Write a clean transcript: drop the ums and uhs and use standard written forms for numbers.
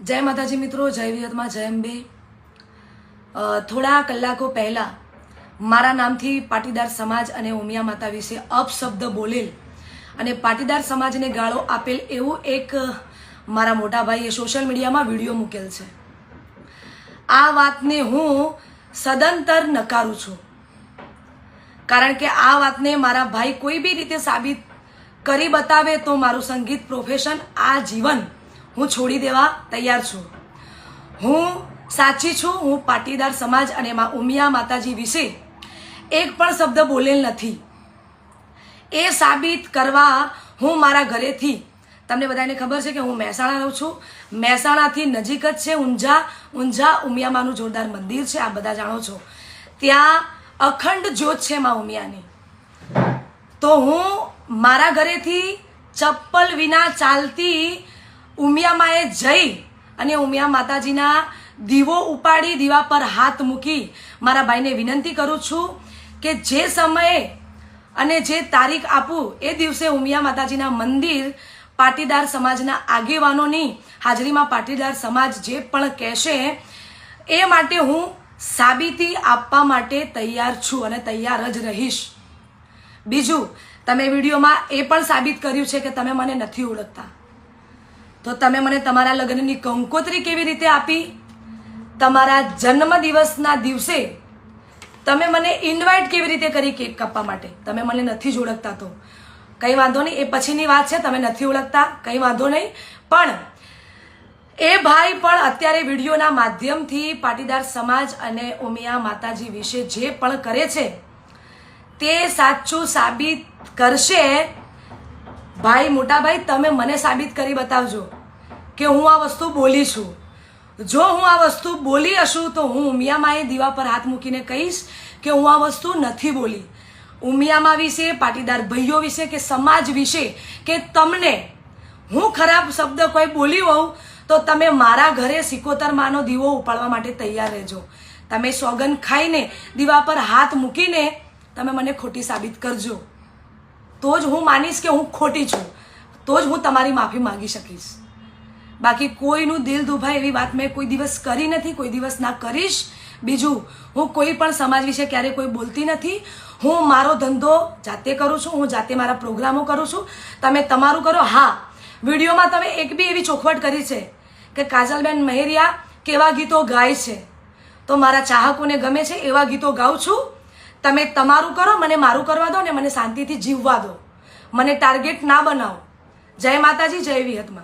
जय माताजी मित्रों, जय विहत में जय अंबे। थोड़ा कलाको पहला मारा नामथी पाटीदार समाज अने उमिया माता विषे अपशब्द बोलेल अने पाटीदार समाज ने गाळो आपेल एवं एक मारा मोटा भाईए सोशल मीडिया में विडियो मूकेल छे। आ वातने हूँ सदंतर नकारू छूं, कारण के आ वातने मारा भाई कोई भी रीते साबित करी बतावे तो मारू संगीत प्रोफेशन आ जीवन हूँ छोड़ी देवा तैयार छूं। हूँ साची छूं। हूँ पाटीदार समाज अने मां उमिया माताजी विषे एक पण शब्द बोलेल नथी। ए साबित करवा हूँ मारा घरेथी, तमने बधाने खबर छे के हूँ महेसाणा रहूं छूं। महेसाणाथी नजीक ज छे ऊंझा उमिया मानुं जोरदार मंदिर छे, आ बधा जाणो छो। त्यां अखंड ज्योत छे मां उमियानी। तो हूँ मारा घरेथी चप्पल विना चालती उमिया माए जई अने उमिया माताजीना दीवो उपाड़ी दीवा पर हाथ मूकी मारा भाईने विनंती करूं छूं के जे समय अने जे तारीख आपू ए दिवसे उमिया माताजीना मंदिर पाटीदार समाजना आगेवानोनी हाजरीमां पाटीदार समाज जे पण कहेशे ए माटे हूँ साबीती आपवा माटे तैयार छूं अने तैयार ज रहीश। बीजू तमे विडियोमां ए पण साबित कर्युं छे के तमे मने नथी ओळखता, तो तमे मने तमारा लग्ननी कंकोत्री केवी रीते आपी? तमारा जन्मदिवसना दिवसे तमे मने इन्वाइट केवी रीते करी केक कापवा माटे? तमे मने नथी ज ओळखता तो कई वांधो नहीं, ए पछीनी वात छे। तमे नथी ओळखता कई वांधो नहीं, पण ए भाई पण अत्यारे विडियोना माध्यमथी पाटीदार समाज अने उमिया माताजी विषे जे पण करे छे ते साचुं साबित करशे। भाई मोटा भाई तमे मने साबित करी बतावजो के हूँ आ वस्तु बोली छूं। जो हूँ आ वस्तु बोली हशुं तो हूँ उमिया माए दीवा पर हाथ मूकीने कहीश के हूँ आ वस्तु नथी बोली। उमिया मा विषे, पाटीदार भाईओ विषे के समाज विषे के तमने हूँ खराब शब्द कोई बोली होऊं तो तमे मारा घरे सिकोतर मानो दीवो उपाड़वा माटे तैयार रहेजो। तमे सोगन खाईने दीवा पर हाथ मूकीने तमे मने खोटी साबित करजो, तो ज हूँ मानीश के हूँ खोटी छूं, तो ज हूँ तमारी माफी मांगी सकीश। बाकी कोईनुं दिल दुभाय एवी बात मैं कोई दिवस करी नथी, कोई दिवस ना करीश। बीजू हूँ कोई पण समाज विषे क्यारे कोई बोलती नथी। हूँ मारो धंधो जाते करूँ छूं, हूँ जाते मारा प्रोग्रामो करूँ छूं, तमे तमारुं करो। हाँ, विडियोमां तमे एक बी एवी चोखवट करी छे के काजलबेन महेरिया केवा गीतो गाय छे, तो मारा चाहकोने गमे छे एवा गीतो गाउं छूं। तमे तमारुं करो, मने मारुं करवा दो ने मने शांतिथी जीववा दो, मने टार्गेट ना बनावो। जय माताजी, जय विहतमा।